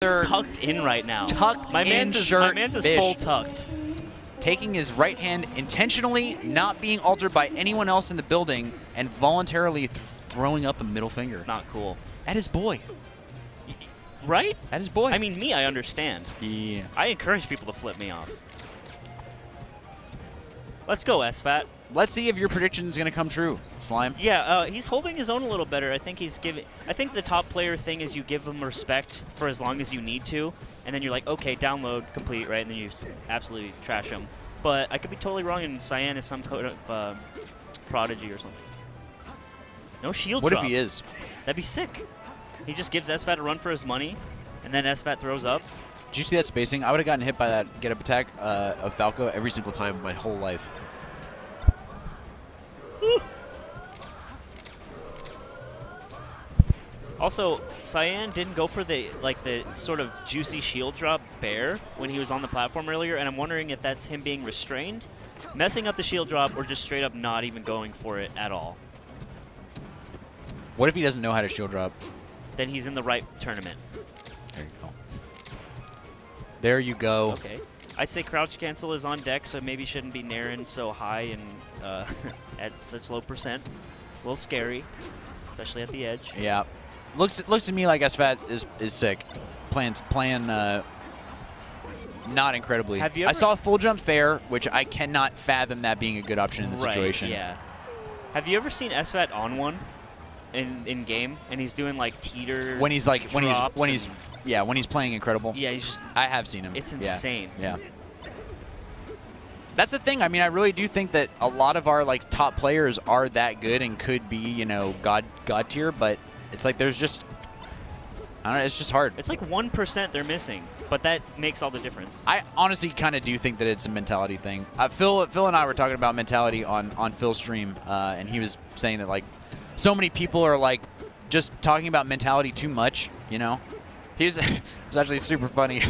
tucked in right now. Tucked my in man's shirt. My man's is full tucked. Taking his right hand intentionally, not being altered by anyone else in the building, and voluntarily throwing up a middle finger. It's not cool. At his boy. Right? At his boy. I mean, me, I understand. Yeah. I encourage people to flip me off. Let's go, SFAT. Let's see if your prediction is going to come true, Slime. Yeah, he's holding his own a little better. I think he's giving. I think the top player thing is you give them respect for as long as you need to, and then you're like, okay, download, complete, right? And then you absolutely trash them. But I could be totally wrong, and Cyan is some kind of prodigy or something. No shield drop. What if he is? That'd be sick. He just gives SFAT a run for his money, and then SFAT throws up. Did you see that spacing? I would have gotten hit by that get-up attack of Falco every single time my whole life. Also, Cyan didn't go for the sort of juicy shield drop bear when he was on the platform earlier, and I'm wondering if that's him being restrained, messing up the shield drop, or just straight up not even going for it at all. What if he doesn't know how to shield drop? Then he's in the right tournament. There you go. There you go. Okay. I'd say crouch cancel is on deck, so maybe shouldn't be Naren so high and at such low percent. A little scary, especially at the edge. Yeah. Looks to me like SFAT is sick. Playing not incredibly. Have you ever I saw a full jump fair, which I cannot fathom that being a good option in the situation. Yeah. Have you ever seen SFAT on one in game, and he's doing like teeter when he's like when he's playing incredible. Yeah, he's just, I have seen him. It's insane. Yeah. That's the thing. I mean, I really do think that a lot of our like top players are that good and could be, you know, god tier, but it's like there's just, I don't know, it's just hard. It's like 1% they're missing, but that makes all the difference. I honestly kind of do think that it's a mentality thing. Phil and I were talking about mentality on Phil's stream, and he was saying that like so many people are like just talking about mentality too much, you know? It was actually super funny.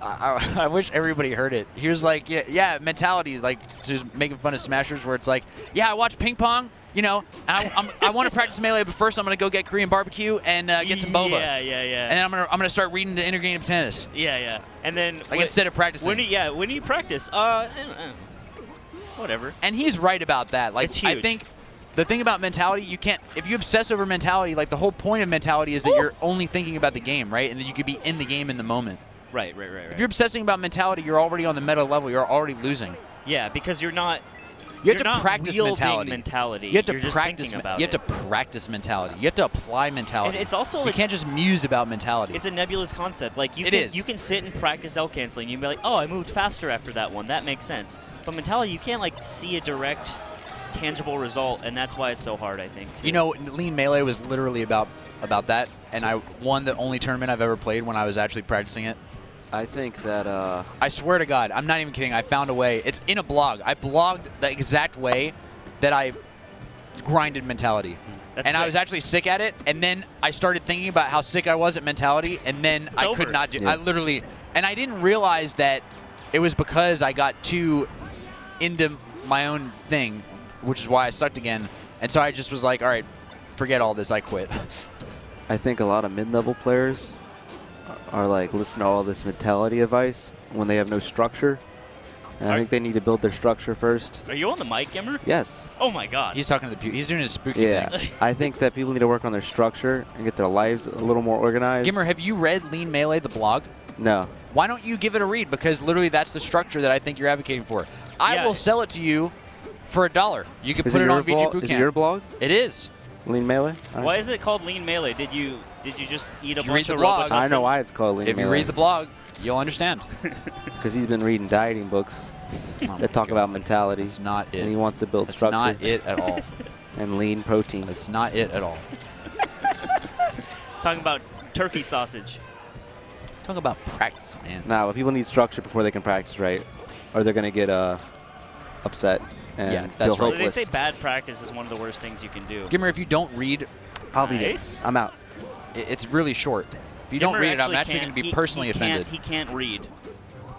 I wish everybody heard it. He was like, yeah, mentality, like, so he was making fun of Smashers where it's like, yeah, I watch ping pong, you know, and I want to practice melee, but first I'm going to go get Korean barbecue and get some boba. Yeah. And then I'm gonna start reading the inner game of tennis. Yeah. And then like instead of practicing. When do you practice? Whatever. And he's right about that. Like, it's huge. I think the thing about mentality, you can't, if you obsess over mentality, like the whole point of mentality is that you're only thinking about the game, right? And that you could be in the game in the moment. Right. If you're obsessing about mentality, you're already on the meta level. You're already losing. Yeah, because you're not. You have to practice mentality. You have to you're practice. Just about you have to practice mentality. You have to apply mentality. And it's also like, you can't just muse about mentality. It's a nebulous concept. Like you can sit and practice L canceling. You can be like, oh, I moved faster after that one. That makes sense. But mentality, you can't like see a direct, tangible result, and that's why it's so hard, I think. Too. You know, Lean Melee was literally about that, and I won the only tournament I've ever played when I was actually practicing it. I think that I swear to God, I'm not even kidding. I found a way. It's in a blog. I blogged the exact way that I grinded mentality. That's and sick. I was actually sick at it, and then I started thinking about how sick I was at mentality, and then I could not do I literally, and I didn't realize that it was because I got too into my own thing, which is why I sucked again. And so I just was like, all right, forget all this, I quit. I think a lot of mid-level players are like listen to all this mentality advice when they have no structure. And I think they need to build their structure first. Are you on the mic, Gimmer? Yes. Oh my God. He's talking to the he's doing his spooky thing. I think that people need to work on their structure and get their lives a little more organized. Gimmer, have you read Lean Melee, the blog? No. Why don't you give it a read? Because literally that's the structure that I think you're advocating for. I will sell it to you for $1. You can put it on VGBootCamp. Is it your blog? It is. Lean Melee? Why is it called Lean Melee? Did you just eat a bunch of blog, Robitussin? I know why it's called Lean Melee. If you read the blog, you'll understand. Because he's been reading dieting books that talk about mentality. It's not it. And he wants to build structure. It's not it at all. And lean protein. It's not it at all. Talking about turkey sausage. Talking about practice, man. Nah, but people need structure before they can practice right, or they're going to get upset and feel hopeless. They say bad practice is one of the worst things you can do. Gimmer, if you don't read, I'll read it. I'm out. It's really short. If you don't read it, I'm actually going to be personally offended. He can't read.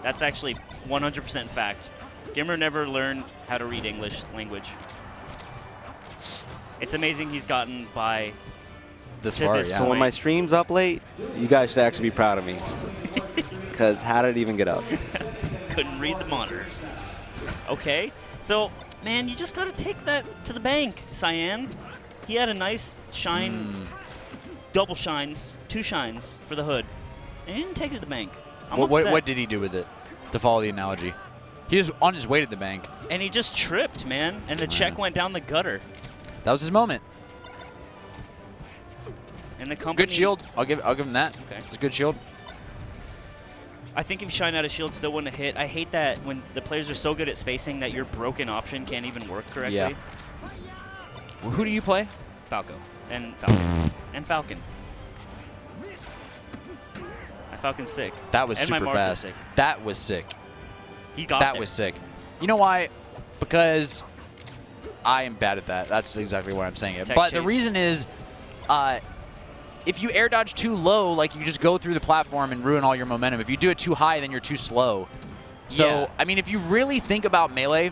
That's actually 100% fact. Gimmer never learned how to read English language. It's amazing he's gotten by this to far. this Yeah. So when my stream's up late, you guys should actually be proud of me. Because how did it even get up? Couldn't read the monitors. Okay, so man, you just gotta take that to the bank, Cyan. He had a nice shine, double shines, 2 shines for the hood, and he didn't take it to the bank. I'm upset. What did he do with it? To follow the analogy, he was on his way to the bank, and he just tripped, man, and the check went down the gutter. That was his moment. And the company. Good shield. I'll give him that. Okay. It's a good shield. I think if Shine Out of Shield still wouldn't have hit. I hate that when the players are so good at spacing that your broken option can't even work correctly. Yeah. Well, who do you play? Falco. And Falcon. And Falcon. My Falcon's sick. That was and super my Martha's fast. sick. That was sick. He got That there. was sick. You know why? Because I am bad at that. That's exactly what I'm saying. Tech But the chase. reason is, if you air dodge too low, like you just go through the platform and ruin all your momentum. If you do it too high, then you're too slow. So, Yeah. I mean, if you really think about Melee,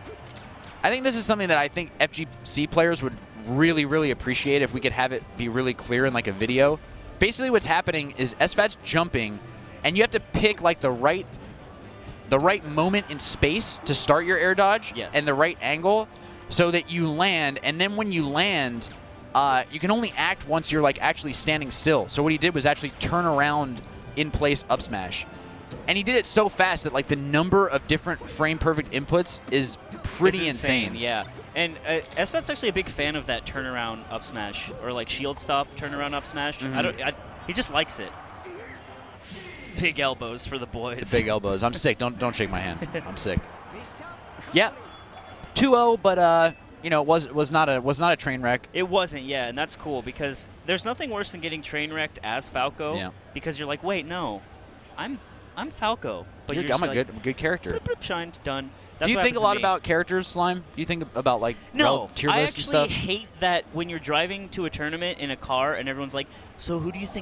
I think this is something that I think FGC players would really, really appreciate if we could have it be really clear in like a video. Basically what's happening is SFAT's jumping, and you have to pick like the right moment in space to start your air dodge, Yes. and the right angle so that you land. And then when you land, you can only act once you're like actually standing still. So what he did was actually turn around in place up smash. And he did it so fast that like the number of different frame perfect inputs is pretty It's insane. Yeah. And SFAT's actually a big fan of that turnaround up smash, or like shield stop turnaround up smash. He just likes it. Big elbows for the boys. The big elbows. I'm sick. Don't shake my hand. I'm sick. Yeah. 2-0, but you know, it was not a train wreck. It wasn't, yeah, and that's cool because there's nothing worse than getting train wrecked as Falco. Because you're like, wait, no, I'm Falco. But you're I'm just a like, good character. Bloop, bloop, shined, done. That's Do you what think a happens to lot me. about characters, Slime? Do you think about like No, tier I lists and actually stuff? hate that when you're driving to a tournament in a car and everyone's like, so who do you think